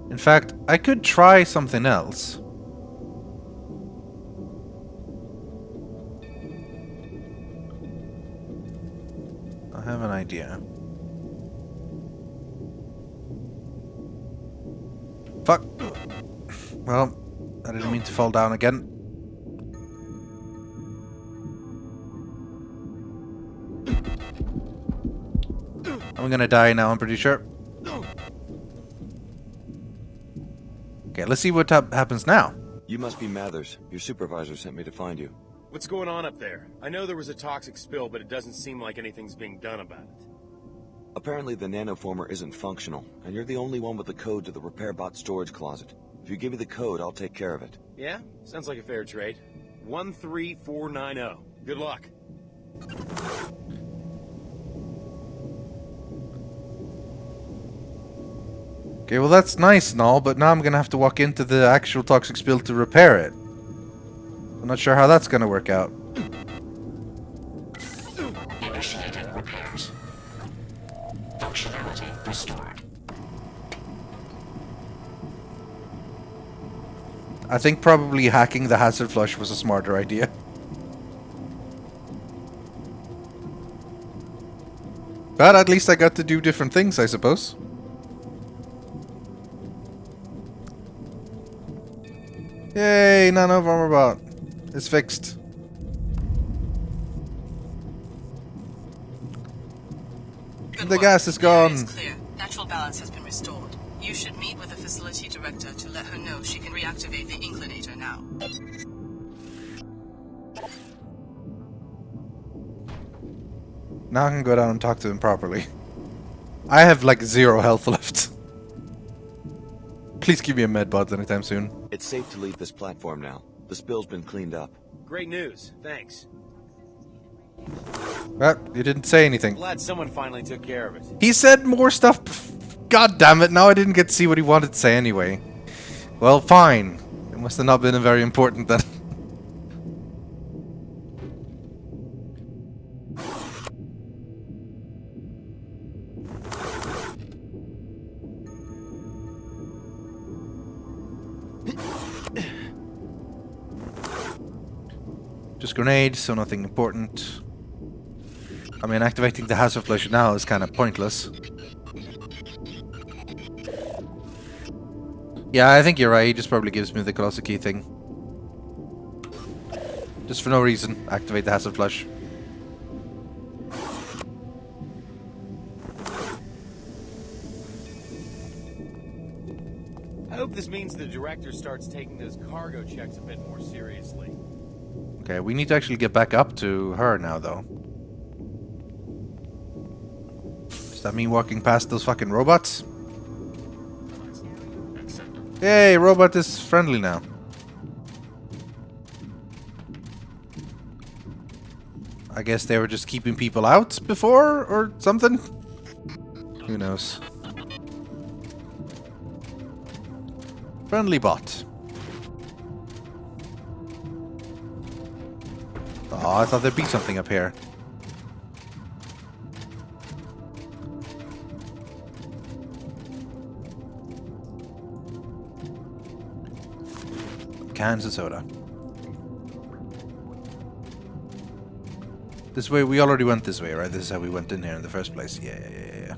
In fact, I could try something else. I have an idea. Fuck. Well, I didn't mean to fall down again. I'm gonna die now, I'm pretty sure. Okay, let's see what happens now. You must be Mathers. Your supervisor sent me to find you. What's going on up there? I know there was a toxic spill, but it doesn't seem like anything's being done about it. Apparently the nanoformer isn't functional, and you're the only one with the code to the repair bot storage closet. If you give me the code, I'll take care of it. Yeah? Sounds like a fair trade. 13490. Good luck. Okay, well that's nice and all, but now I'm gonna have to walk into the actual toxic spill to repair it. I'm not sure how that's gonna work out. Initiating repairs. Functionality restored. I think probably hacking the hazard flush was a smarter idea. But at least I got to do different things, I suppose. Yay, nano armor bot. It's fixed. The gas is gone. It's clear. Natural balance has been restored. You should meet with the facility director to let her know she can reactivate the inclinator now. Now I can go down and talk to him properly. I have like 0 health left. Please give me a med bod anytime soon. It's safe to leave this platform now. The spill's been cleaned up. Great news. Thanks. Well, you didn't say anything. Glad someone finally took care of it. He said more stuff. God damn it, now I didn't get to see what he wanted to say anyway. Well, fine. It must have not been very important then. Just grenades, so nothing important. I mean, activating the hazard flush now is kind of pointless. Yeah, I think you're right. He just probably gives me the colossal key thing. Just for no reason. Activate the hazard flush. I hope this means the director starts taking those cargo checks a bit more seriously. Okay, we need to actually get back up to her now, though. Does that mean walking past those fucking robots? Hey, robot is friendly now. I guess they were just keeping people out before, or something? Who knows? Friendly bot. Oh, I thought there'd be something up here. Cans of soda. This way, we already went this way, right? This is how we went in here in the first place. Yeah.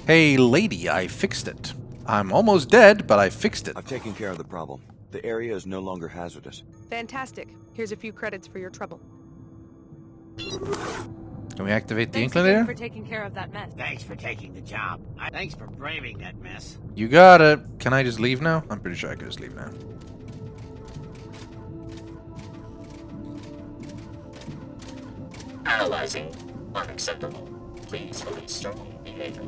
Hey, lady, I fixed it. I'm almost dead, but I fixed it. I've taken care of the problem. The area is no longer hazardous. Fantastic. Here's a few credits for your trouble. Can we activate the Thanks again inclinator? for taking care of that mess. Thanks for taking the job. Thanks for braving that mess. You got it. Can I just leave now? I'm pretty sure I can just leave now. Analyzing. Unacceptable. Please release strong behavior.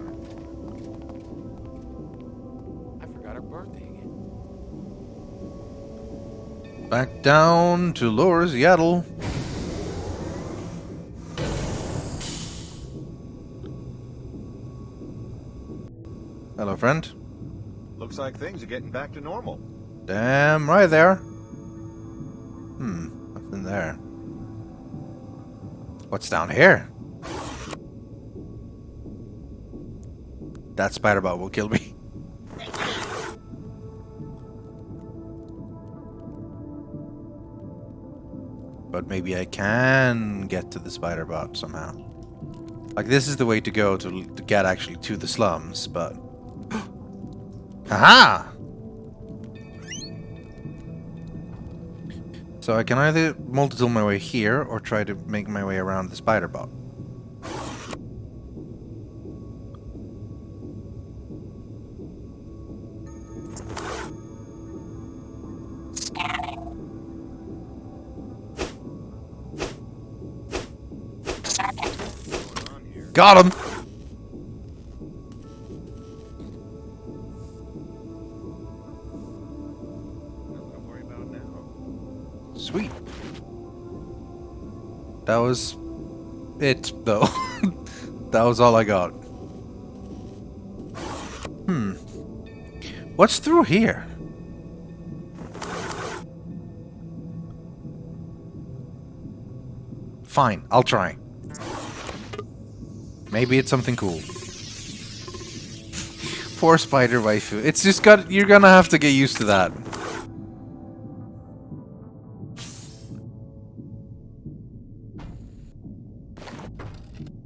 I forgot her birthday again. Back down to Lower Seattle. Hello, friend. Looks like things are getting back to normal. Damn right there. Nothing there. What's down here? That spider bot will kill me. But maybe I can get to the spider bot somehow. Like, this is the way to go to get actually to the slums, but... Haha! So I can either multi-tool my way here, or try to make my way around the spider bot. Got him! Sweet. That was it, though. That was all I got. What's through here? Fine, I'll try. Maybe it's something cool. Poor spider waifu. It's just got... You're gonna have to get used to that.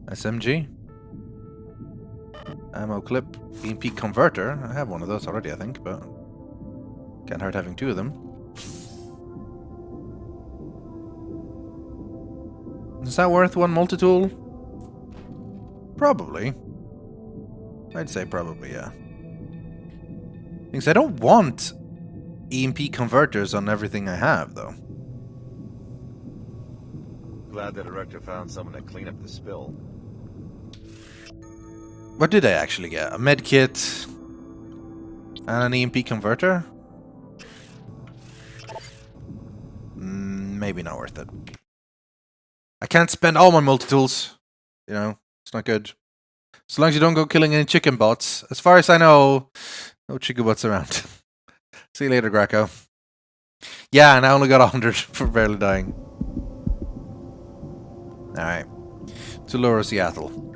SMG. Ammo clip. EMP converter. I have one of those already, I think, but... Can't hurt having two of them. Is that worth one multi-tool? Probably. I'd say probably, yeah. Because I don't want EMP converters on everything I have, though. Glad the director found someone to clean up the spill. What did I actually get? A med kit and an EMP converter? Maybe not worth it. I can't spend all my multi-tools. You know, it's not good. As long as you don't go killing any chicken bots. As far as I know, no chicken bots around. See you later, Greco. Yeah, and I only got 100 for barely dying. Alright. To Laura, Seattle.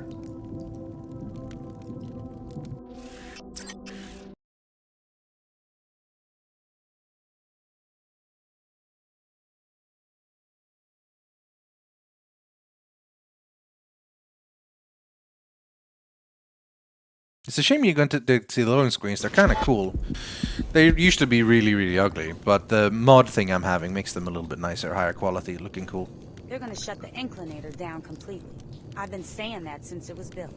It's a shame you're going to see the loading screens. They're kind of cool. They used to be really, really ugly, but the mod thing I'm having makes them a little bit nicer, higher quality, looking cool. They're gonna shut the Inclinator down completely. I've been saying that since it was built.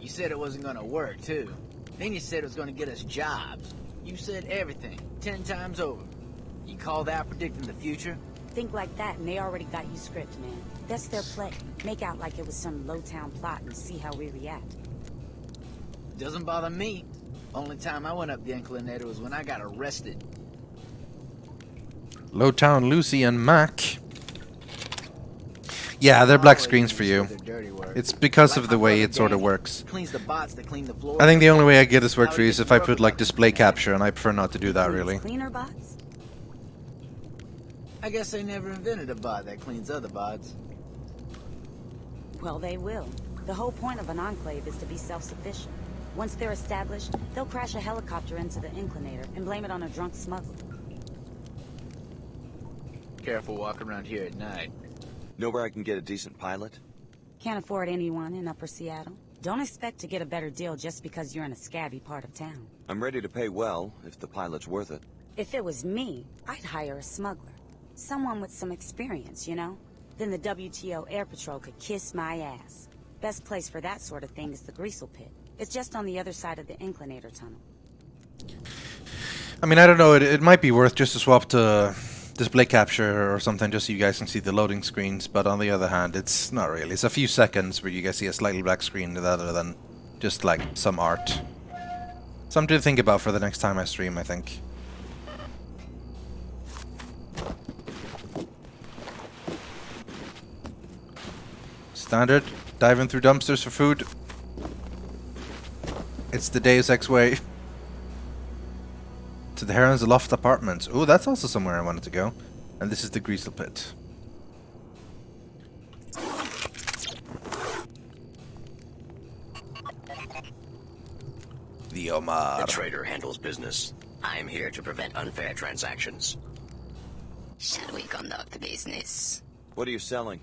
You said it wasn't gonna work, too. Then you said it was gonna get us jobs. You said everything, 10 times over. You call that predicting the future? Think like that and they already got you script, man. That's their play. Make out like it was some low-town plot and see how we react. Doesn't bother me. Only time I went up the Inclinator was when I got arrested. Lowtown Lucy and Mac. Yeah, they're black screens for you. It's because of the way it sort of works. Cleans the bots that clean the floor. I think the only way I get this work for you is if I put like display capture, and I prefer not to do that really. Cleaner bots? I guess they never invented a bot that cleans other bots. Well, they will. The whole point of an enclave is to be self-sufficient. Once they're established, they'll crash a helicopter into the Inclinator and blame it on a drunk smuggler. Careful walking around here at night. Know where I can get a decent pilot? Can't afford anyone in Upper Seattle. Don't expect to get a better deal just because you're in a scabby part of town. I'm ready to pay well, if the pilot's worth it. If it was me, I'd hire a smuggler. Someone with some experience, you know? Then the WTO Air Patrol could kiss my ass. Best place for that sort of thing is the Greasel pit. It's just on the other side of the Inclinator tunnel. I mean, I don't know, it might be worth just to swap to display capture or something just so you guys can see the loading screens, but on the other hand, it's not really. It's a few seconds where you guys see a slightly black screen rather than just like some art. Something to think about for the next time I stream, I think. Standard, diving through dumpsters for food. It's the Deus Ex way. To the Heron's Loft Apartments. Oh, that's also somewhere I wanted to go. And this is the Greasel pit. The Omar. The trader handles business. I'm here to prevent unfair transactions. Shall we conduct business? What are you selling?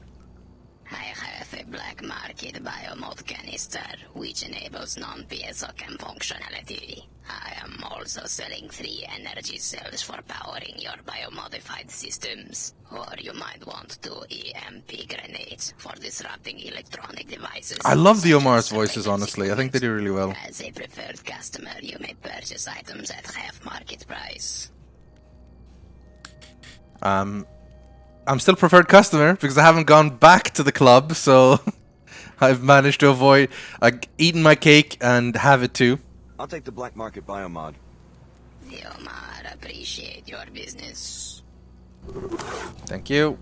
I have a black market biomod canister, which enables non-piezo chem functionality. I am also selling 3 energy cells for powering your biomodified systems. Or you might want 2 EMP grenades for disrupting electronic devices. I love the Omar's voices, honestly. I think they do really well. As a preferred customer, you may purchase items at half market price. I'm still preferred customer because I haven't gone back to the club, so I've managed to avoid eating my cake and have it too. I'll take the black market biomod. The Omar appreciate your business. Thank you.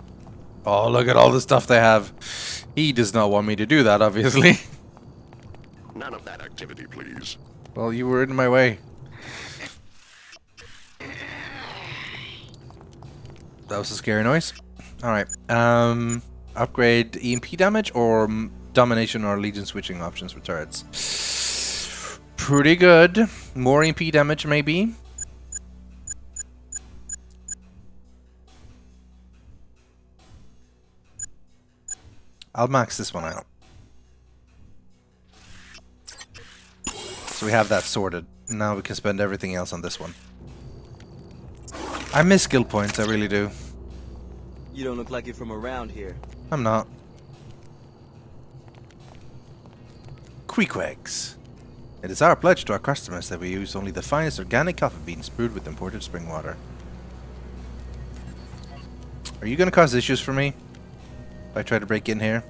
Oh, look at all the stuff they have. He does not want me to do that, obviously. None of that activity, please. Well, you were in my way. That was a scary noise. Alright. Upgrade EMP damage or domination or legion switching options for turrets. Pretty good. More EMP damage, maybe. I'll max this one out. So we have that sorted. Now we can spend everything else on this one. I miss skill points, I really do. You don't look like you're from around here. I'm not. Queequegs. It is our pledge to our customers that we use only the finest organic coffee beans brewed with imported spring water. Are you gonna cause issues for me if I try to break in here?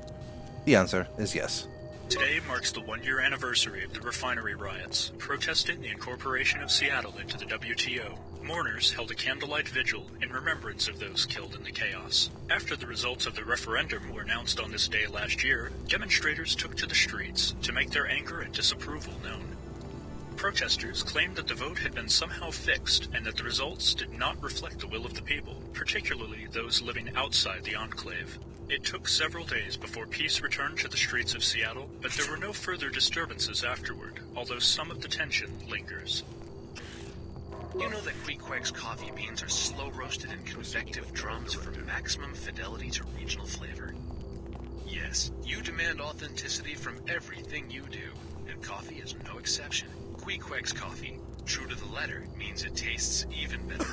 The answer is yes. Today marks the 1-year anniversary of the refinery riots, protesting the incorporation of Seattle into the WTO. Mourners held a candlelight vigil in remembrance of those killed in the chaos. After the results of the referendum were announced on this day last year, demonstrators took to the streets to make their anger and disapproval known. Protesters claimed that the vote had been somehow fixed and that the results did not reflect the will of the people, particularly those living outside the enclave. It took several days before peace returned to the streets of Seattle, but there were no further disturbances afterward, although some of the tension lingers. You know that Queequeg's coffee beans are slow-roasted in convective drums for maximum fidelity to regional flavor? Yes, you demand authenticity from everything you do, and coffee is no exception. Queequeg's coffee, true to the letter, means it tastes even better.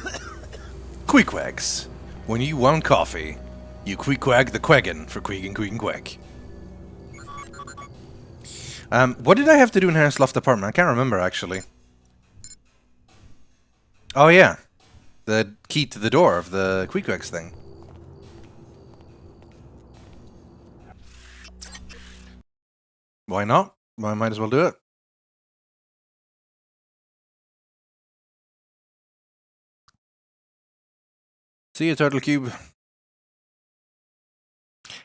Queequegs. When you want coffee, you queequeg the queggin for queeg and queeg and queg. What did I have to do in Harris Loft apartment? I can't remember, actually. Oh, yeah. The key to the door of the Queequegs thing. Why not? I might as well do it. See you, Turtle Cube.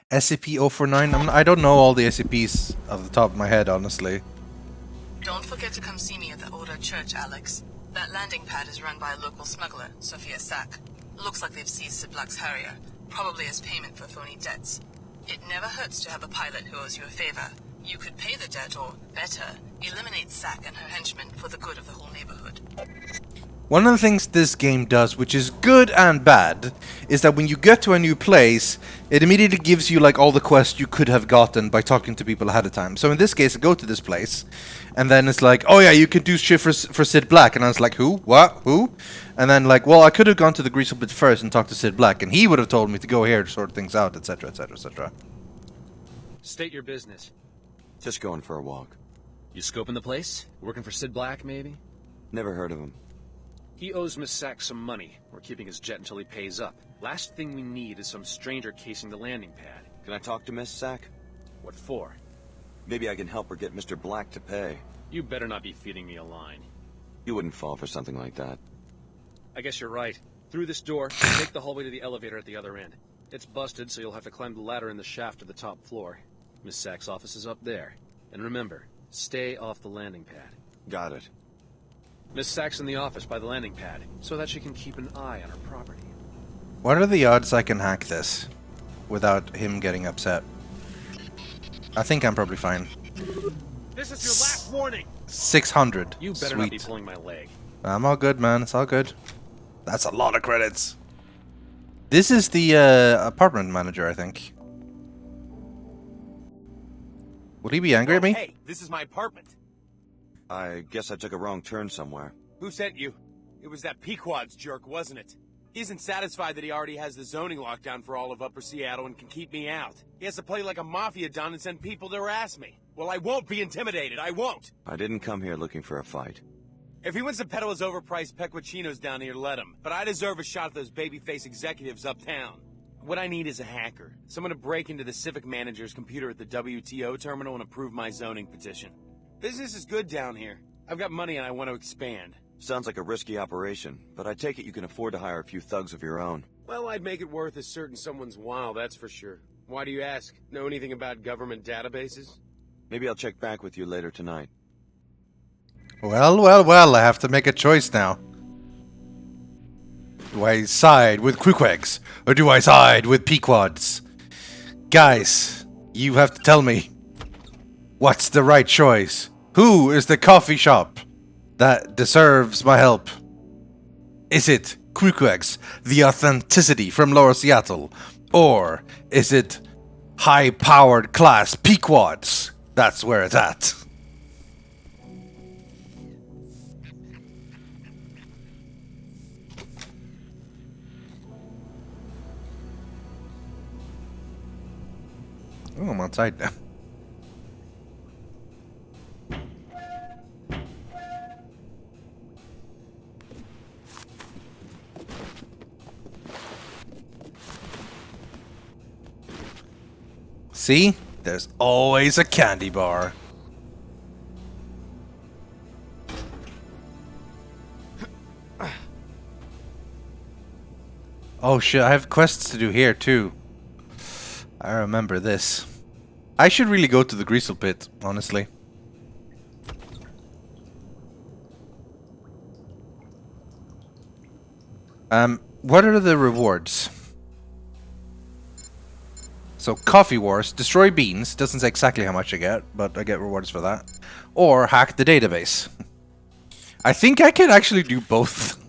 SCP-049. I don't know all the SCPs off the top of my head, honestly. Don't forget to come see me at the Order Church, Alex. That landing pad is run by a local smuggler, Sophia Sack. Looks like they've seized Sid Black's Harrier, probably as payment for phony debts. It never hurts to have a pilot who owes you a favor. You could pay the debt, or, better, eliminate Sack and her henchmen for the good of the whole neighborhood. One of the things this game does, which is good and bad, is that when you get to a new place, it immediately gives you like all the quests you could have gotten by talking to people ahead of time. So in this case, I go to this place, and then it's like, oh yeah, you can do shit for Sid Black, and I was like, who? What? Who? And then like, well, I could have gone to the Greasel bit first and talked to Sid Black, and he would have told me to go here to sort things out, etc., etc., etc. State your business. Just going for a walk. You scoping the place? Working for Sid Black, maybe? Never heard of him. He owes Miss Sack some money. We're keeping his jet until he pays up. Last thing we need is some stranger casing the landing pad. Can I talk to Miss Sack? What for? Maybe I can help her get Mr. Black to pay. You better not be feeding me a line. You wouldn't fall for something like that. I guess you're right. Through this door, take the hallway to the elevator at the other end. It's busted, so you'll have to climb the ladder in the shaft to the top floor. Miss Sack's office is up there. And remember, stay off the landing pad. Got it. Miss Sack's in the office by the landing pad, so that she can keep an eye on her property. What are the odds I can hack this without him getting upset? I think I'm probably fine. This is your last warning. 600. You better Sweet. not be pulling my leg. I'm all good, man. It's all good. That's a lot of credits. This is the apartment manager, I think. Would he be angry at me? Hey, this is my apartment. I guess I took a wrong turn somewhere. Who sent you? It was that Pequod's jerk, wasn't it? He isn't satisfied that he already has the zoning lockdown for all of Upper Seattle and can keep me out. He has to play like a mafia don and send people to harass me. Well, I won't be intimidated. I won't. I didn't come here looking for a fight. If he wants to peddle his overpriced peculinos down here, let him. But I deserve a shot at those babyface executives uptown. What I need is a hacker. Someone to break into the civic manager's computer at the WTO terminal and approve my zoning petition. Business is good down here. I've got money and I want to expand. Sounds like a risky operation, but I take it you can afford to hire a few thugs of your own. Well, I'd make it worth a certain someone's while, that's for sure. Why do you ask? Know anything about government databases? Maybe I'll check back with you later tonight. Well, well, well, I have to make a choice now. Do I side with Queequegs, or do I side with Pequods? Guys, you have to tell me. What's the right choice? Who is the coffee shop that deserves my help? Is it Queequegs, the authenticity from Lower Seattle? Or is it high-powered class Pequods? That's where it's at. Oh, I'm outside now. See? There's always a candy bar. Oh shit, I have quests to do here too. I remember this. I should really go to the Greasel pit, honestly. What are the rewards? So, Coffee Wars, destroy beans, doesn't say exactly how much I get, but I get rewards for that. Or hack the database. I think I can actually do both.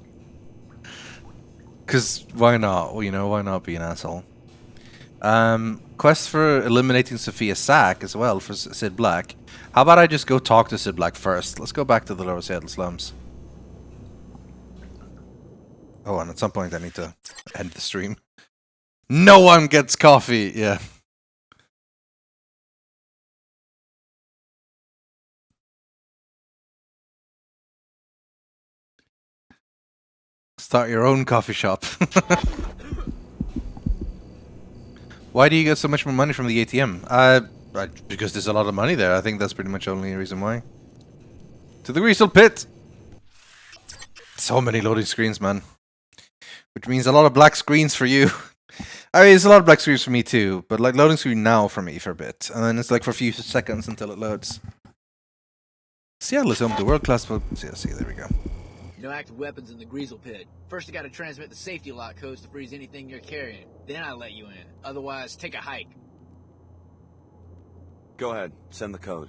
Because why not? Well, you know, why not be an asshole? Quest for eliminating Sophia Sack as well for Sid Black. How about I just go talk to Sid Black first? Let's go back to the Lower Seattle slums. Oh, and at some point I need to end the stream. No one gets coffee! Yeah. Start your own coffee shop. Why do you get so much more money from the ATM? Because there's a lot of money there. I think that's pretty much the only reason why. To the Greasel pit! So many loading screens, man. Which means a lot of black screens for you. I mean, it's a lot of black screens for me too, but like loading screen now for me for a bit. And then it's like for a few seconds until it loads. Seattle is home to world-class... See, there we go. No active weapons in the Greasel pit. First, I gotta transmit the safety lock codes to freeze anything you're carrying. Then I let you in. Otherwise, take a hike. Go ahead. Send the code.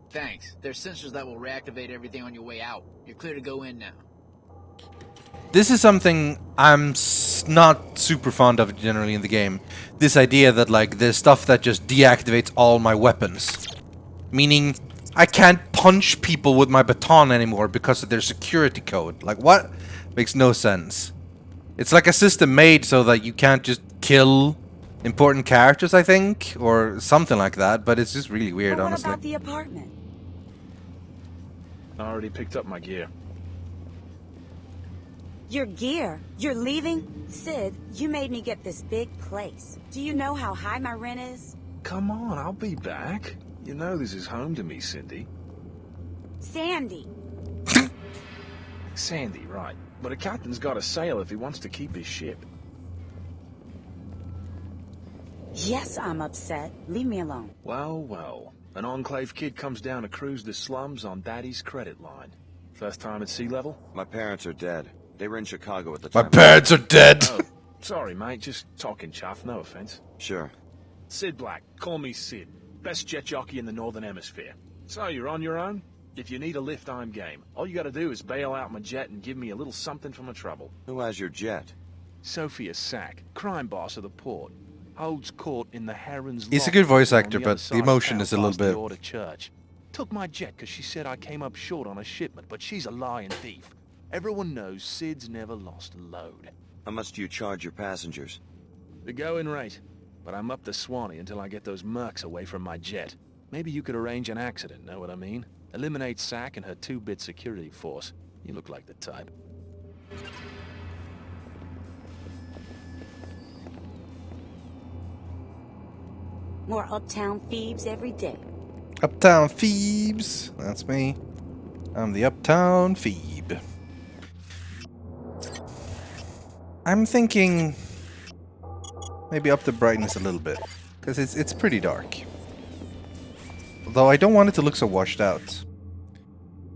Thanks. There's sensors that will reactivate everything on your way out. You're clear to go in now. This is something I'm not super fond of generally in the game. This idea that like there's stuff that just deactivates all my weapons. Meaning I can't punch people with my baton anymore because of their security code. Like what? Makes no sense. It's like a system made so that you can't just kill important characters, I think, or something like that, but it's just really weird, But what honestly. about the apartment? I already picked up my gear. Your gear? You're leaving? Sid, you made me get this big place. Do you know how high my rent is? Come on, I'll be back. You know this is home to me, Cindy. Sandy. Sandy, right. But a captain's got to sail if he wants to keep his ship. Yes, I'm upset. Leave me alone. Well, well. An Enclave kid comes down to cruise the slums on Daddy's credit line. First time at sea level? My parents are dead. They were in Chicago at the My time. parents are dead! Oh, sorry, mate. Just talking chuff. No offense. Sure. Sid Black. Call me Sid. Best jet jockey in the Northern Hemisphere. So, you're on your own? If you need a lift, I'm game. All you gotta do is bail out my jet and give me a little something for my trouble. Who has your jet? Sophia Sack, crime boss of the port. Holds court in the Heron's He's a Lock good voice on actor, the but other the side of emotion town is a little past the bit... Order Church. Took my jet because she said I came up short on a shipment, but she's a lying thief. Everyone knows Sid's never lost a load. How much do you charge your passengers? The going rate. But I'm up the Swanee until I get those mercs away from my jet. Maybe you could arrange an accident, know what I mean? Eliminate Sack and her 2-bit security force. You look like the type. More uptown Phoebes every day. Uptown Phoebes. That's me. I'm the Uptown Phoebe. I'm thinking maybe up the brightness a little bit, because it's pretty dark. Although I don't want it to look so washed out.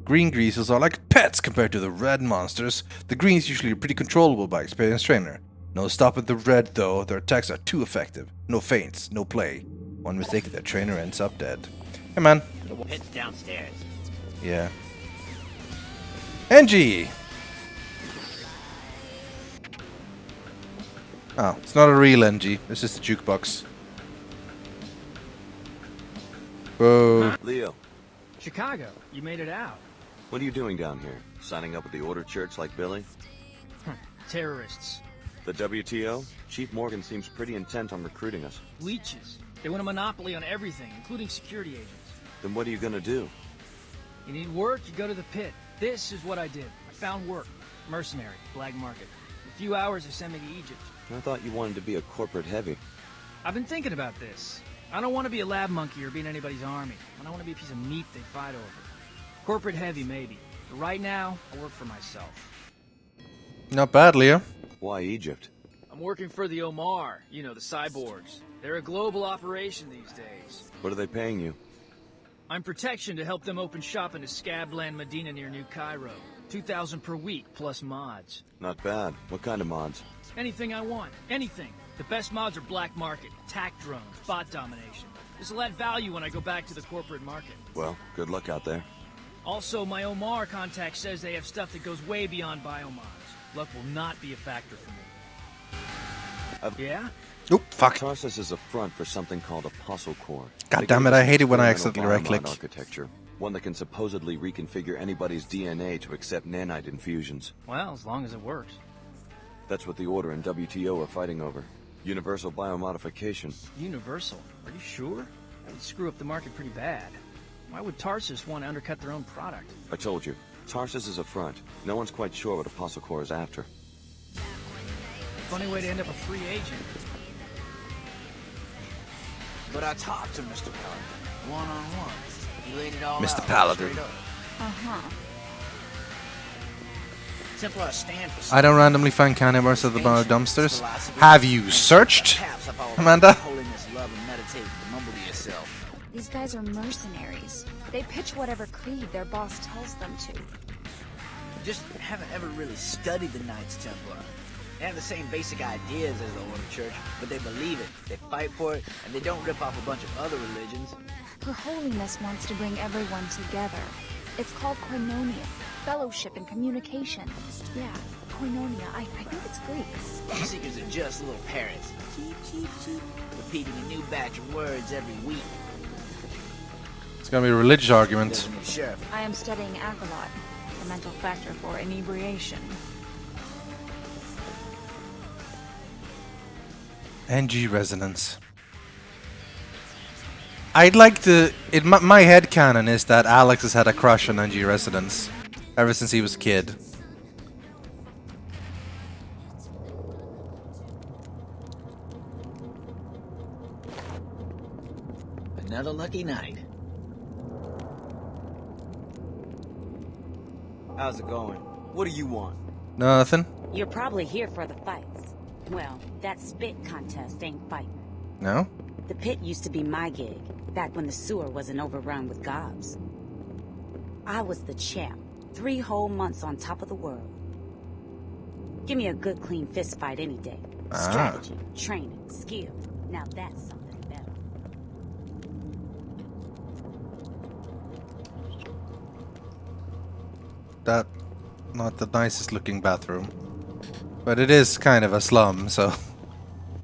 Green Greasels are like pets compared to the red monsters. The greens usually are pretty controllable by experienced trainer. No stopping the red though, their attacks are too effective. No feints, no play. One mistake and their trainer ends up dead. Hey man. Pit's downstairs. Yeah. Angie! Oh, it's not a real NG. It's just a jukebox. Whoa. Leo, Chicago, you made it out. what are you doing down here? Signing up with the Order Church like Billy? Terrorists. The WTO? Chief Morgan seems pretty intent on recruiting us. Leeches. They want a monopoly on everything, including security agents. Then what are you gonna do? You need work, you go to the pit. This is what I did. I found work. Mercenary, black market. In a few hours, they sent me to Egypt. I thought you wanted to be a corporate heavy. I've been thinking about this. I don't want to be a lab monkey or be in anybody's army. I don't want to be a piece of meat they fight over. Corporate heavy, maybe. But right now, I work for myself. Not bad, Leo. Why Egypt? I'm working for the Omar, you know, the cyborgs. They're a global operation these days. What are they paying you? I'm protection to help them open shop in a Scabland Medina near New Cairo. 2,000 per week, plus mods. Not bad. What kind of mods? Anything I want. Anything. The best mods are black market, attack drones, bot domination. This will add value when I go back to the corporate market. Well, good luck out there. Also, my Omar contact says they have stuff that goes way beyond biomods. Luck will not be a factor for me. Yeah? Oop, fuck. Tarsus is a front for something called Apostle Core. God damn it, I hate it when I accidentally right-click. Architecture. One that can supposedly reconfigure anybody's DNA to accept nanite infusions. Well, as long as it works. That's what the Order and WTO are fighting over. Universal biomodification. Universal? Are you sure? That would screw up the market pretty bad. Why would Tarsus want to undercut their own product? I told you. Tarsus is a front. No one's quite sure what Apostle Core is after. Funny way to end up a free agent. But I talked to Mr. Paladin, one-on-one. He laid it all Mr. out. Paladin. Straight up. Uh-huh. Templar stand for I don't randomly find candy bars at the bar dumpsters. Have you searched, Amanda? holiness, love, and meditate, mumble to yourself. These guys are mercenaries. They pitch whatever creed their boss tells them to. Just haven't ever really studied the Knights Templar. They have the same basic ideas as the Order Church, but they believe it, they fight for it, and they don't rip off a bunch of other religions. Her holiness wants to bring everyone together. It's called koinonia, fellowship and communication. Yeah, koinonia. I think it's Greek. You seekers are just little parrots. Cheep, cheep, cheep. Repeating a new batch of words every week. It's gonna be a religious argument. I am studying Agalot, the mental factor for inebriation. NG resonance. I'd like to... my headcanon is that Alex has had a crush on NG Resonance ever since he was a kid. Another lucky night. How's it going? What do you want? Nothing. You're probably here for the fights. Well, that spit contest ain't fighting. No? The pit used to be my gig, back when the sewer wasn't overrun with gobs. I was the champ, 3 whole months on top of the world. Give me a good clean fist fight any day. Strategy, training, skill. Now that's something better. That not the nicest looking bathroom. But it is kind of a slum, so...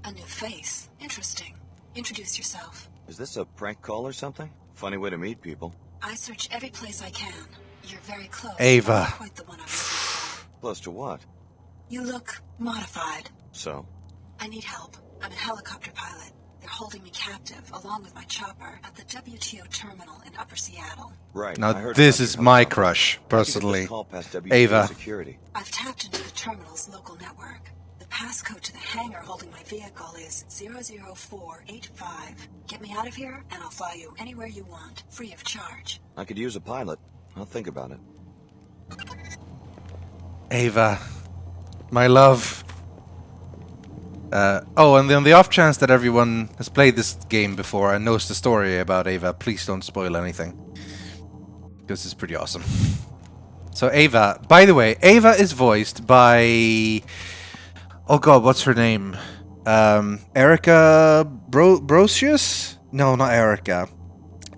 A new face. Interesting. Introduce yourself. Is this a prank call or something? Funny way to meet people. I search every place I can. You're very close. Ava. Not quite the one I'm looking for. Close to what? You look modified. So? I need help. I'm a helicopter pilot. They're holding me captive, along with my chopper, at the WTO terminal in Upper Seattle. Right. Now this is my crush, personally. Ava. Security. I've tapped into the terminal's local network. The passcode to the hangar holding my vehicle is 00485. Get me out of here, and I'll fly you anywhere you want, free of charge. I could use a pilot. I'll think about it. Ava. My love. Oh, and on the off chance that everyone has played this game before and knows the story about Ava, please don't spoil anything. Because it's pretty awesome. So Ava, by the way, Ava is voiced by... Oh god, what's her name? Erica Brocious? No, not Erica.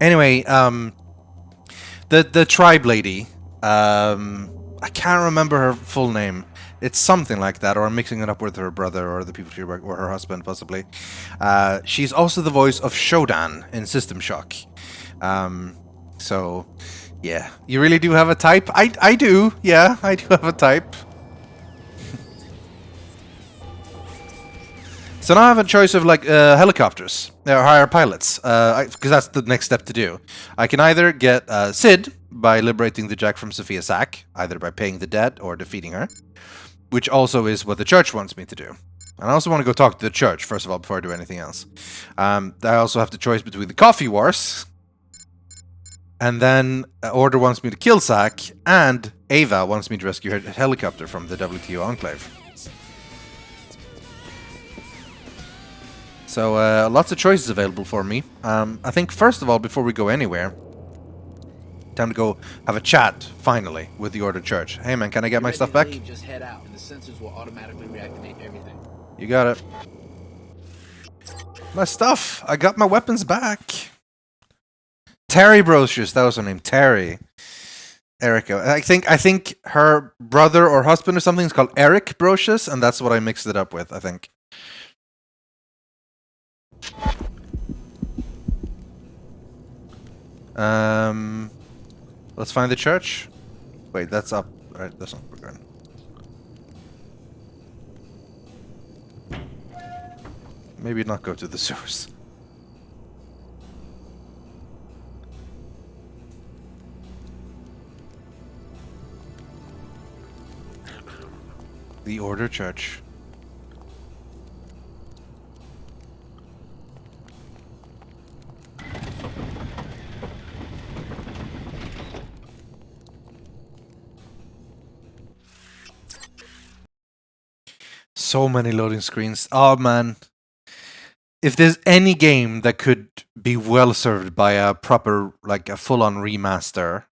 Anyway, the tribe lady. I can't remember her full name. It's something like that, or I'm mixing it up with her brother or the people she work, or her husband, possibly. She's also the voice of Shodan in System Shock. So, yeah. You really do have a type? I do. Yeah, I do have a type. So now I have a choice of, like, helicopters. Or hire pilots. Because that's the next step to do. I can either get Sid by liberating the Jack from Sophia Sack, either by paying the debt or defeating her. Which also is what the church wants me to do. And I also want to go talk to the church, first of all, before I do anything else. I also have the choice between the Coffee Wars, and then Order wants me to kill Zack, and Ava wants me to rescue her helicopter from the WTO Enclave. So, lots of choices available for me. I think, first of all, before we go anywhere, time to go have a chat, finally, with the Order Church. Hey man, can I get my stuff back? Just head out, and the sensors will automatically reactivate everything. You got it. My stuff! I got my weapons back! Terry Brocious, that was her name, Terry. Erica. I think her brother or husband or something is called Eric Brocious, and that's what I mixed it up with, I think. Let's find the church. Wait, that's up. Right, that's not where we're going. Maybe not go to the source. The Order Church. So many loading screens. Oh man. If there's any game that could be well served by a proper, like a full-on remaster,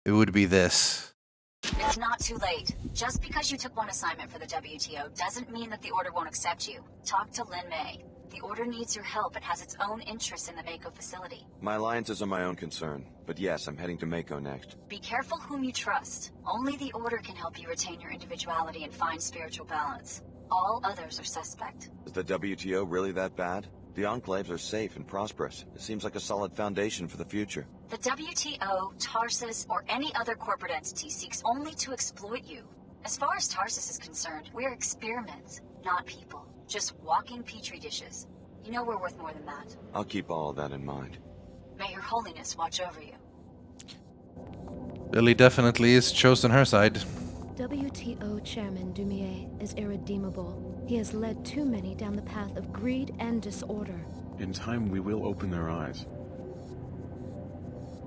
it would be this. It's not too late. Just because you took one assignment for the WTO doesn't mean that the Order won't accept you. Talk to Lin May. The Order needs your help and has its own interests in the Mako facility. My alliances are my own concern, but yes, I'm heading to Mako next. Be careful whom you trust. Only the Order can help you retain your individuality and find spiritual balance. All others are suspect. Is the WTO really that bad? The Enclaves are safe and prosperous. It seems like a solid foundation for the future. The WTO, Tarsus, or any other corporate entity seeks only to exploit you. As far as Tarsus is concerned, we're experiments, not people. Just walking petri dishes. You know we're worth more than that. I'll keep all of that in mind. May Your Holiness watch over you. Billy definitely is chosen her side. WTO Chairman Dumier is irredeemable. He has led too many down the path of greed and disorder. In time, we will open their eyes.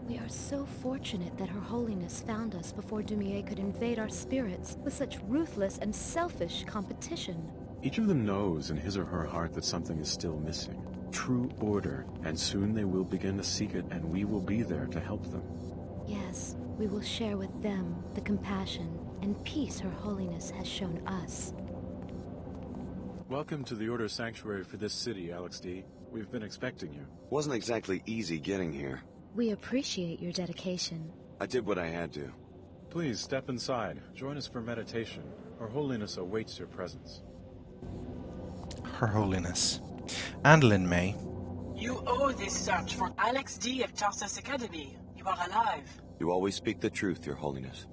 We are so fortunate that Her Holiness found us before Dumier could invade our spirits with such ruthless and selfish competition. Each of them knows in his or her heart that something is still missing. True order, and soon they will begin to seek it, and we will be there to help them. Yes, we will share with them the compassion and peace Her Holiness has shown us. Welcome to the Order Sanctuary for this city, Alex D. We've been expecting you. Wasn't exactly easy getting here. We appreciate your dedication. I did what I had to. Please step inside. Join us for meditation. Her Holiness awaits your presence. Her Holiness. And Lin May. You owe this search for Alex D of Tarsus Academy. You are alive. You always speak the truth, Your Holiness.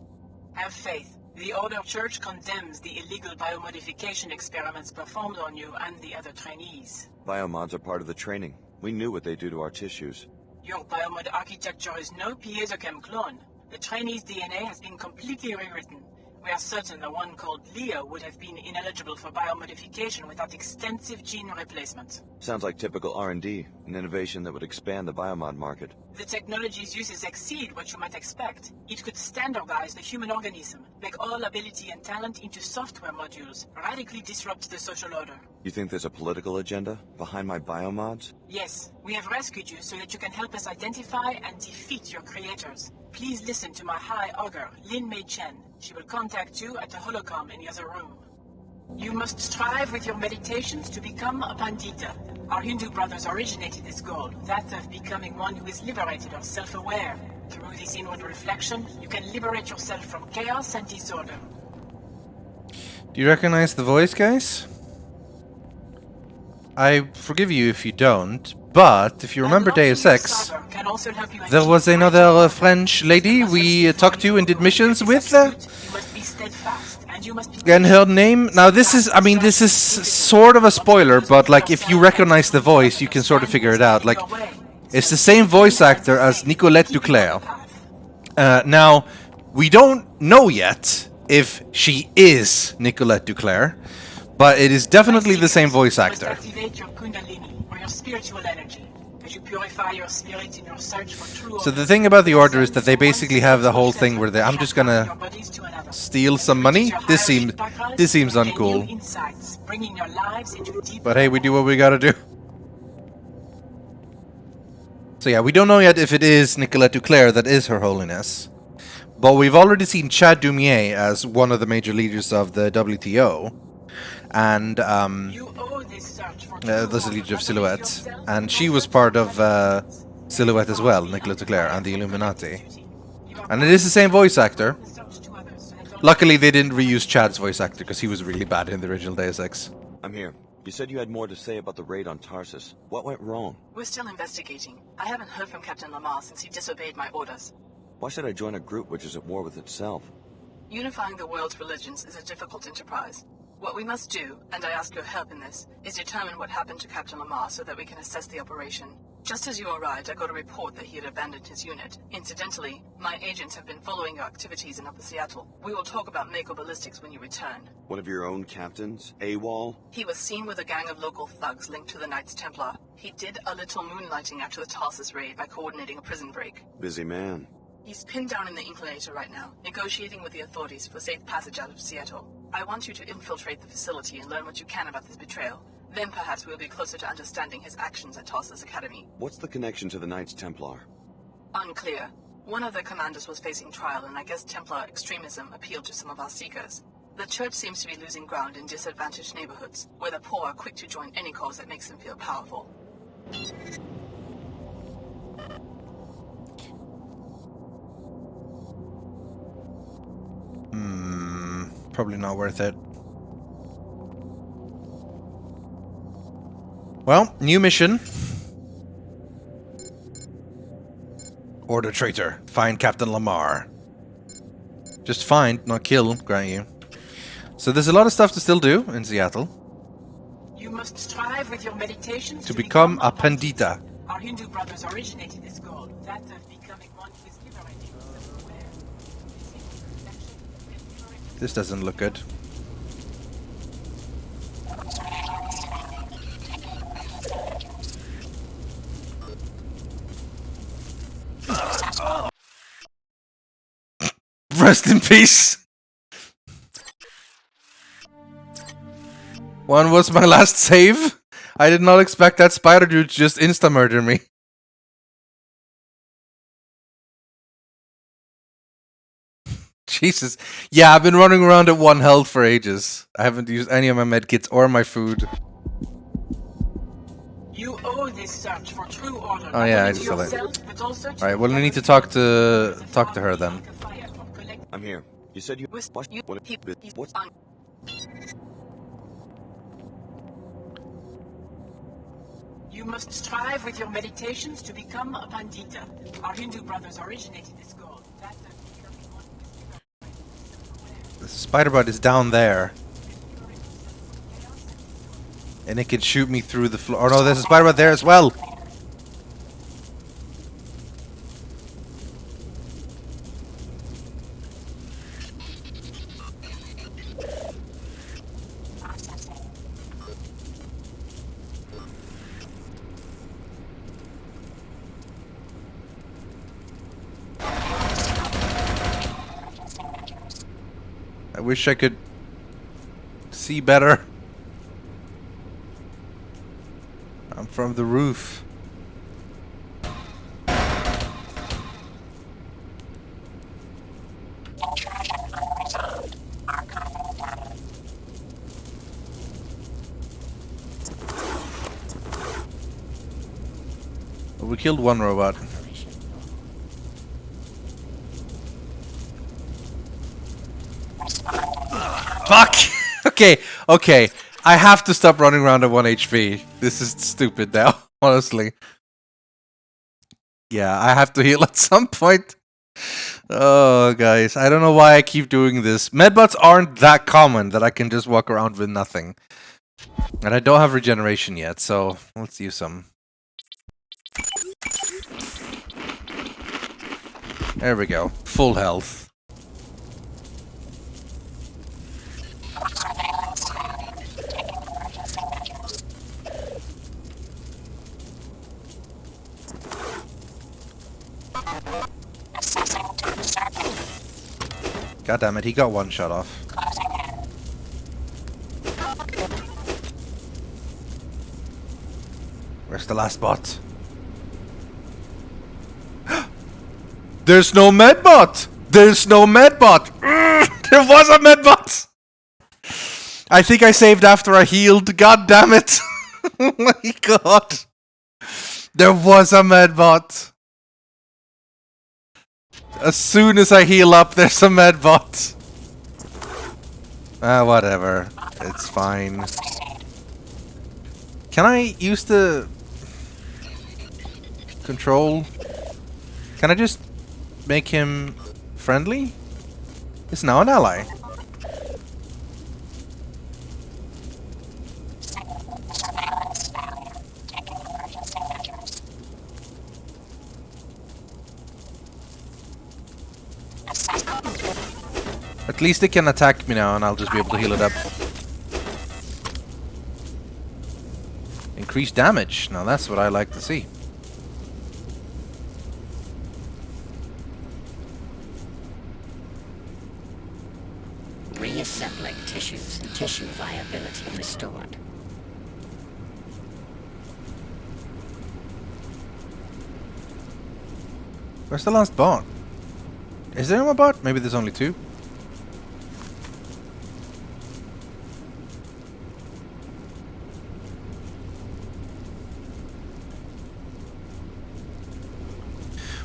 Have faith. The Order Church condemns the illegal biomodification experiments performed on you and the other trainees. Biomods are part of the training. We knew what they do to our tissues. Your biomod architecture is no piezochem clone. The trainee's DNA has been completely rewritten. We are certain the one called Leo would have been ineligible for biomodification without extensive gene replacement. Sounds like typical R&D, an innovation that would expand the biomod market. The technology's uses exceed what you might expect. It could standardize the human organism, make all ability and talent into software modules, radically disrupt the social order. You think there's a political agenda behind my biomods? Yes, we have rescued you so that you can help us identify and defeat your creators. Please listen to my High Augur, Lin Mei Chen. She will contact you at the holocom in the other room. You must strive with your meditations to become a Pandita. Our Hindu brothers originated this goal, that of becoming one who is liberated or self-aware. Through this inward reflection, you can liberate yourself from chaos and disorder. Do you recognize the voice, guys? I forgive you if you don't, but if you remember Deus Ex, there was another French lady we talked to and did missions with. And her name, now this is, I mean, this is sort of a spoiler, but like if you recognize the voice, you can sort of figure it out. Like, it's the same voice actor as Nicolette Duclair. Now, we don't know yet if she is Nicolette Duclair, but it is definitely the same voice actor. Activate your Kundalini, or your spiritual energy, as you purify your spirit in your search for true. So the thing about the Order is that they basically have the whole thing where I'm just gonna steal some money. This seems uncool. But hey, we do what we gotta do. So yeah, we don't know yet if it is Nicolette Duclair that is Her Holiness. But we've already seen Chad Dumier as one of the major leaders of the WTO. And there's the leader of Silhouette, and she was part of Silhouette as well, Nicolette Duclair, and the Illuminati. And it is the same voice actor. Luckily, they didn't reuse Chad's voice actor because he was really bad in the original Deus Ex. I'm here. You said you had more to say about the raid on Tarsus. What went wrong? We're still investigating. I haven't heard from Captain Lamar since he disobeyed my orders. Why should I join a group which is at war with itself? Unifying the world's religions is a difficult enterprise. What we must do, and I ask your help in this, is determine what happened to Captain Lamar so that we can assess the operation. Just as you arrived, I got a report that he had abandoned his unit. Incidentally, my agents have been following your activities in Upper Seattle. We will talk about Mako Ballistics when you return. One of your own captains? AWOL? He was seen with a gang of local thugs linked to the Knights Templar. He did a little moonlighting after the Tarsus raid by coordinating a prison break. Busy man. He's pinned down in the Inclinator right now, negotiating with the authorities for safe passage out of Seattle. I want you to infiltrate the facility and learn what you can about this betrayal. Then perhaps we'll be closer to understanding his actions at Tarsus Academy. What's the connection to the Knights Templar? Unclear. One of their commanders was facing trial, and I guess Templar extremism appealed to some of our seekers. The church seems to be losing ground in disadvantaged neighborhoods, where the poor are quick to join any cause that makes them feel powerful. Probably not worth it. Well, new mission. Order traitor. Find Captain Lamar. Just find, not kill, grant you. So there's a lot of stuff to still do in Seattle. You must strive with your meditations to become a Pandita. Our Hindu brothers originated this goal, that of becoming one who is liberated. This doesn't look good. Rest in peace. One was my last save. I did not expect that spider dude to just insta-murder me. Jesus. Yeah, I've been running around at 1 health for ages. I haven't used any of my medkits or my food. You owe this search for true order. Oh yeah, I just saw that. Alright, well we need to talk to her then. I'm here. You said you... What's on? You must strive with your meditations to become a Pandita. Our Hindu brothers originated this goal. The spider bot is down there. And it can shoot me through the floor. Oh no, there's a spider bot there as well! I wish I could see better. I'm from the roof. Well, we killed one robot. Fuck! Okay, okay. I have to stop running around at 1 HP. This is stupid now, honestly. Yeah, I have to heal at some point. Oh, guys. I don't know why I keep doing this. Medbots aren't that common that I can just walk around with nothing. And I don't have regeneration yet, so let's use some. There we go. Full health. God damn it, he got one shot off. Where's the last bot? There's no medbot! There's no medbot! There was a medbot! I think I saved after I healed. God damn it! Oh my god! There was a medbot! As soon as I heal up, there's a medbot. Ah, whatever. It's fine. Can I use the control? Can I just make him friendly? He's now an ally. At least it can attack me now and I'll just be able to heal it up. Increased damage. Now that's what I like to see. Reassembling tissues and tissue viability restored. Where's the last bot? Is there no more bot? Maybe there's only two.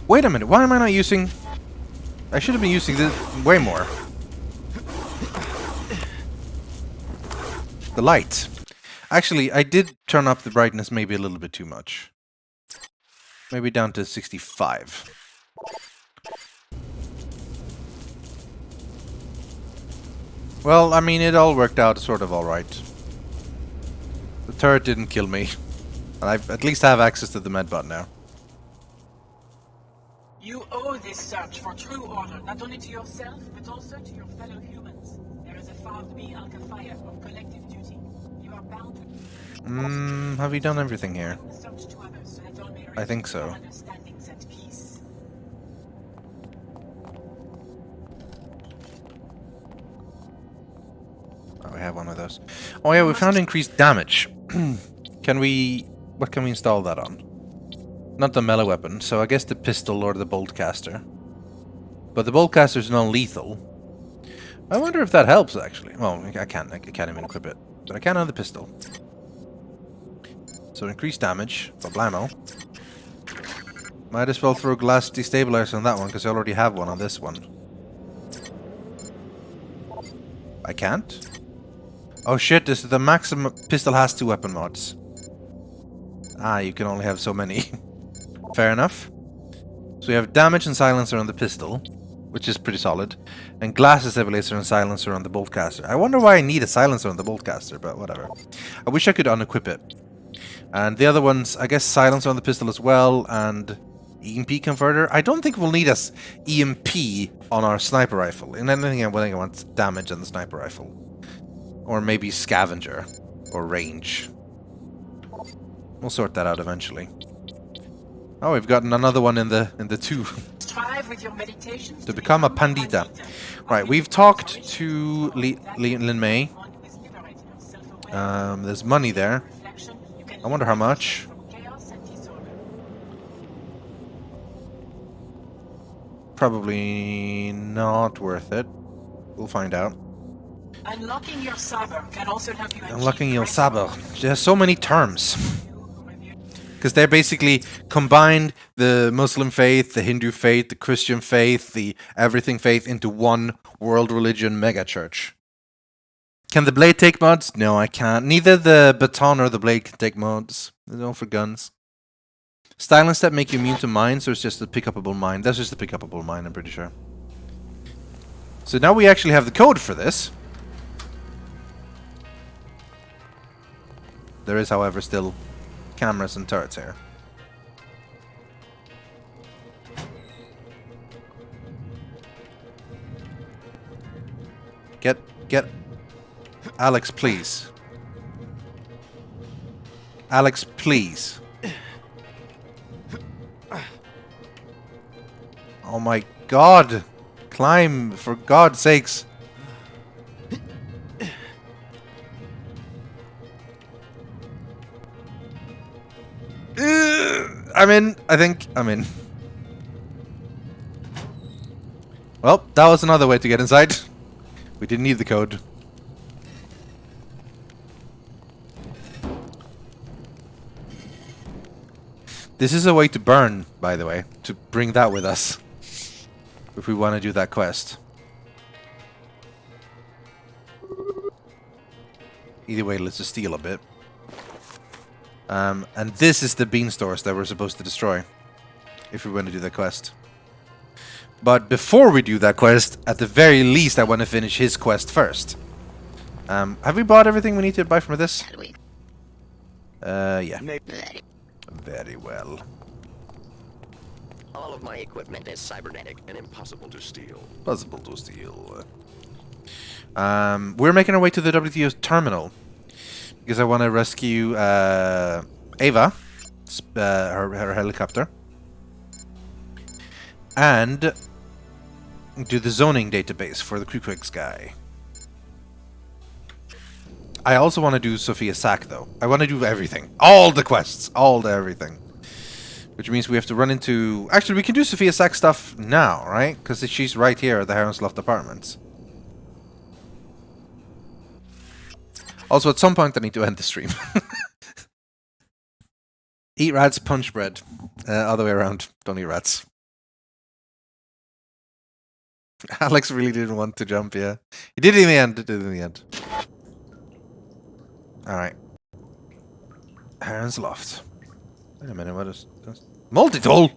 Wait a minute, why am I not using... I should have been using this way more. The light. Actually, I did turn up the brightness maybe a little bit too much. Maybe down to 65. Well, I mean, it all worked out sort of alright. The turret didn't kill me. And I at least have access to the medbot now. You owe this search for true order, not only to yourself, but also to your fellow humans. There is a found me Al-Kafaya of collective duty. You are bound to... Have you done everything here? I think so. Oh, we have one of those. Oh yeah, we found increased damage. Can we... What can we install that on? Not the melee weapon, so I guess the pistol or the bolt caster. But the bolt caster is non-lethal. I wonder if that helps, actually. Well, I can't even equip it. But I can on the pistol. So increased damage. Problemo. Might as well throw glass destabilizer on that one, because I already have one on this one. I can't? Oh shit, this is the maximum pistol has 2 weapon mods. Ah, you can only have so many. Fair enough. So we have damage and silencer on the pistol, which is pretty solid, and glass stabilizer and silencer on the boltcaster. I wonder why I need a silencer on the boltcaster, but whatever. I wish I could unequip it. And the other ones, I guess silencer on the pistol as well, and EMP converter. I don't think we'll need a EMP on our sniper rifle. In anything, I want damage on the sniper rifle. Or maybe scavenger. Or range. We'll sort that out eventually. Oh, we've gotten another one in the 2. Strive with your meditations To become a pandita. Right, we've talked to Lin May. There's money there. I wonder how much. Probably not worth it. We'll find out. Unlocking your saber can also help you. Unlocking your saber. There's so many terms. Because they're basically combined the Muslim faith, the Hindu faith, the Christian faith, the everything faith into one world religion megachurch. Can the blade take mods? No, I can't. Neither the baton or the blade can take mods. They're all for guns. Styling step make you immune to mines, or it's just a pick-upable mine? That's just a pick-upable mine, I'm pretty sure. So now we actually have the code for this. There is, however, still cameras and turrets here. Get Alex, please. Alex, please. Oh my god. Climb, for God's sakes. I'm in. I think I'm in. Well, that was another way to get inside. We didn't need the code. This is a way to burn, by the way, to bring that with us. If we want to do that quest. Either way, let's just steal a bit. And this is the bean stores that we're supposed to destroy. If we want to do that quest. But before we do that quest, at the very least, I want to finish his quest first. Have we bought everything we need to buy from this? Yeah. Very well. All of my equipment is cybernetic and impossible to steal. Possible to steal. We're making our way to the WTO's terminal. Because I want to rescue Ava, her helicopter. And do the zoning database for the Krukwigs guy. I also want to do Sophia Sack, though. I want to do everything. All the quests. All the everything. Which means we have to run into... Actually, we can do Sophia Sack stuff now, right? Because she's right here at the Heron's Loft Apartments. Also, at some point, I need to end the stream. Eat rats, punch bread. Other way around. Don't eat rats. Alex really didn't want to jump, yeah. He did it in the end. Did it in the end. Alright. Heron's Loft. Wait a minute, what is... Multi-tool!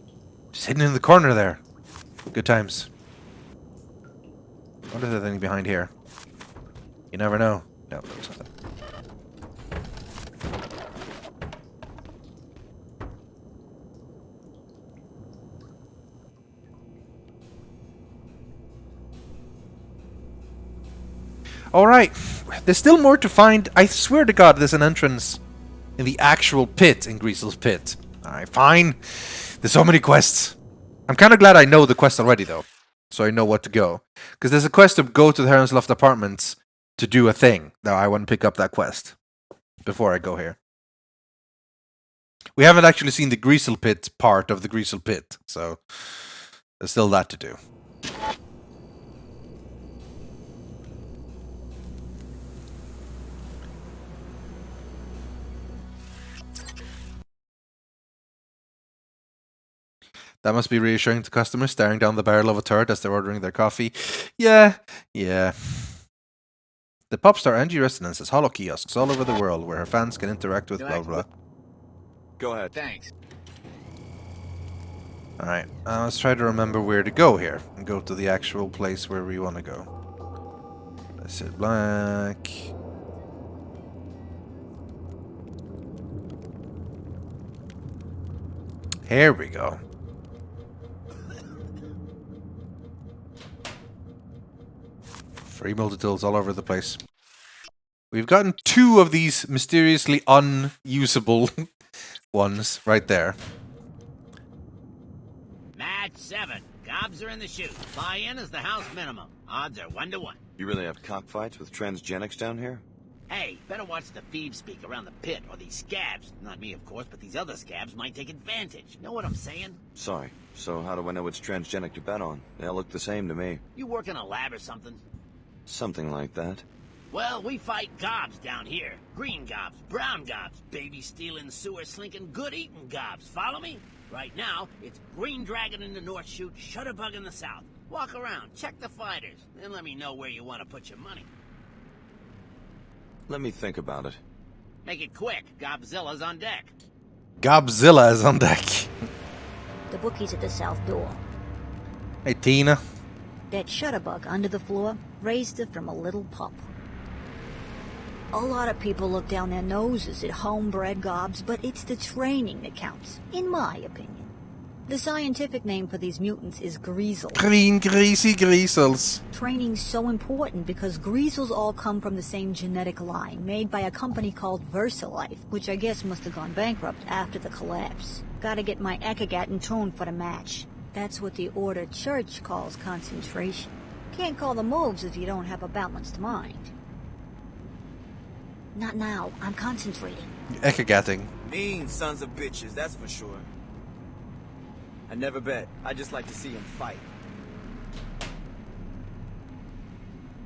Just hidden in the corner there. Good times. What is that thing behind here? You never know. No, there's nothing. Alright, there's still more to find. I swear to God, there's an entrance in the actual pit in Greasel's pit. Alright, fine. There's so many quests. I'm kind of glad I know the quest already, though. So I know what to go. Because there's a quest to go to the Heron's Loft Apartments to do a thing. Now I want to pick up that quest before I go here. We haven't actually seen the Greasel pit part of the Greasel pit. So there's still that to do. That must be reassuring to customers staring down the barrel of a turret as they're ordering their coffee. Yeah. The Popstar Angie Residence has holo kiosks all over the world where her fans can interact with blah blah. Go ahead. Thanks. Alright, let's try to remember where to go here. And go to the actual place where we want to go. Let's hit black. Here we go. Free multi-tools all over the place. We've gotten 2 of these mysteriously unusable ones right there. Match 7. Gobs are in the chute. Buy-in is the house minimum. Odds are 1 to 1. You really have cockfights with transgenics down here? Hey, better watch the feed speak around the pit, or these scabs, not me of course, but these other scabs might take advantage. Know what I'm saying? Sorry. So how do I know which transgenic to bet on? They all look the same to me. You work in a lab or something? Something like that. Well, we fight gobs down here. Green gobs, brown gobs, baby-stealing, sewer-slinking, good-eating gobs. Follow me? Right now, it's Green Dragon in the North Chute, Shutterbug in the South. Walk around, check the fighters, then let me know where you want to put your money. Let me think about it. Make it quick. Gobzilla's on deck. Gobzilla is on deck. The bookie's at the south door. Hey, Tina. That shutterbug under the floor raised her from a little pup. A lot of people look down their noses at homebred gobs, but it's the training that counts, in my opinion. The scientific name for these mutants is Greasel. Green, greasy Greasels. Training's so important because Greasels all come from the same genetic line, made by a company called VersaLife, which I guess must have gone bankrupt after the collapse. Gotta get my Ekagat in tune for the match. That's what the Order Church calls concentration. Can't call the moves if you don't have a balanced mind. Not now. I'm concentrating. Ekagatting. Mean sons of bitches, that's for sure. I never bet. I just like to see him fight.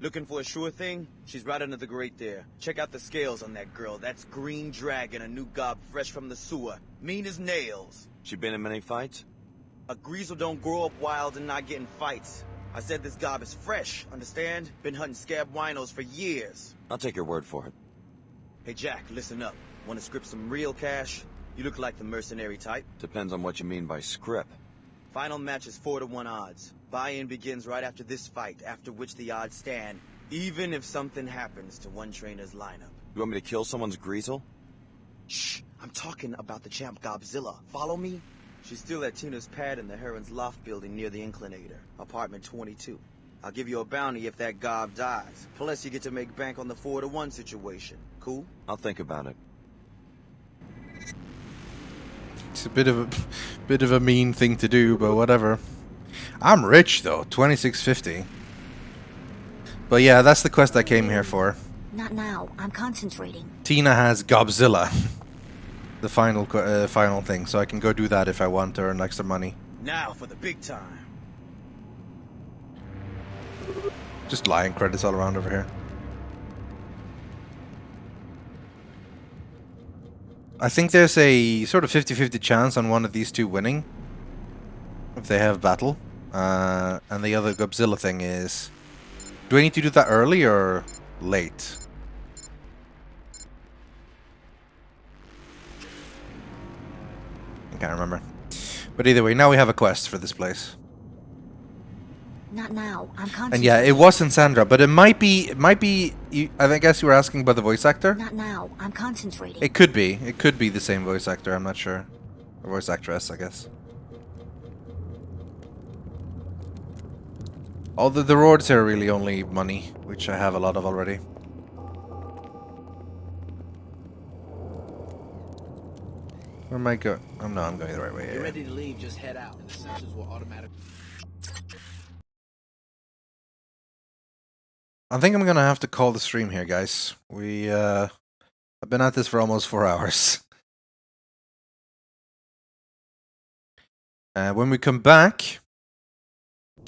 Looking for a sure thing? She's right under the grate there. Check out the scales on that girl. That's Green Dragon, a new gob fresh from the sewer. Mean as nails. She been in many fights? A Greasel don't grow up wild and not get in fights. I said this gob is fresh, understand? Been hunting scab winos for years. I'll take your word for it. Hey Jack, listen up. Want to script some real cash? You look like the mercenary type. Depends on what you mean by script. Final match is 4 to 1 odds. Buy-in begins right after this fight, after which the odds stand, even if something happens to one trainer's lineup. You want me to kill someone's Greasel? Shh! I'm talking about the champ Gobzilla. Follow me? She's still at Tina's pad in the Heron's Loft building near the Inclinator, apartment 22. I'll give you a bounty if that gob dies. Plus you get to make bank on the 4 to 1 situation. Cool? I'll think about it. It's a bit of a mean thing to do, but whatever. I'm rich though, 2650. But yeah, that's the quest I came here for. Not now. I'm concentrating. Tina has Gobzilla, the final thing, so I can go do that if I want to earn extra money. Now for the big time. Just lying credits all around over here. I think there's a sort of 50-50 chance on one of these two winning if they have battle. And the other Godzilla thing is... Do I need to do that early or late? I can't remember. But either way, now we have a quest for this place. Not now. I'm concentrating. And yeah, it wasn't Sandra, but it might be. I guess you were asking about the voice actor. Not now. I'm concentrating. It could be. It could be the same voice actor. I'm not sure. Or voice actress, I guess. All the rewards are really only money, which I have a lot of already. Where am I going? Oh no, I'm going the right way. You're ready to leave, just head out, and the sensors will automatically... I think I'm gonna have to call the stream here, guys. I've been at this for almost 4 hours. When we come back,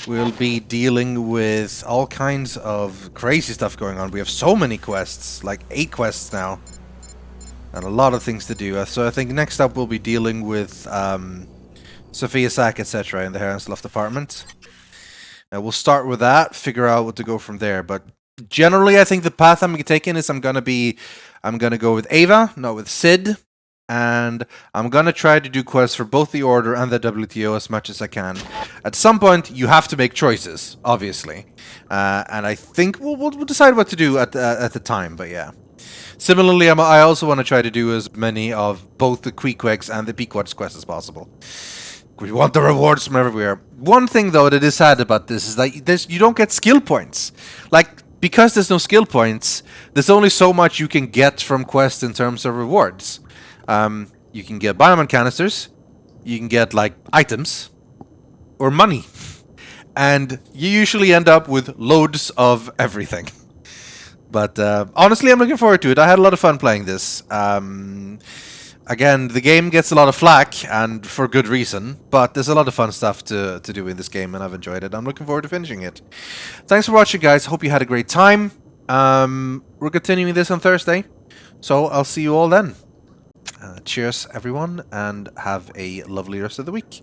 we'll be dealing with all kinds of crazy stuff going on. We have so many quests, like 8 quests now, and a lot of things to do. So I think next up we'll be dealing with Sophia Sack, etc. in the Heron's Loft apartment. We'll start with that, figure out what to go from there. But Generally, I think the path I'm taking is I'm gonna go with Ava, not with Sid, and I'm gonna try to do quests for both the Order and the WTO as much as I can. At some point, you have to make choices, obviously, and I think we'll decide what to do at the time. But yeah. Similarly, I also want to try to do as many of both the Queequegs and the Pequod's quests as possible. We want the rewards from everywhere. One thing, though, that is sad about this is that you don't get skill points. Like, because there's no skill points, there's only so much you can get from quests in terms of rewards. You can get bioman canisters, you can get, like, items, or money. And you usually end up with loads of everything. But honestly, I'm looking forward to it. I had a lot of fun playing this. Again, the game gets a lot of flack, and for good reason, but there's a lot of fun stuff to do in this game, and I've enjoyed it. I'm looking forward to finishing it. Thanks for watching, guys. Hope you had a great time. We're continuing this on Thursday, so I'll see you all then. Cheers, everyone, and have a lovely rest of the week.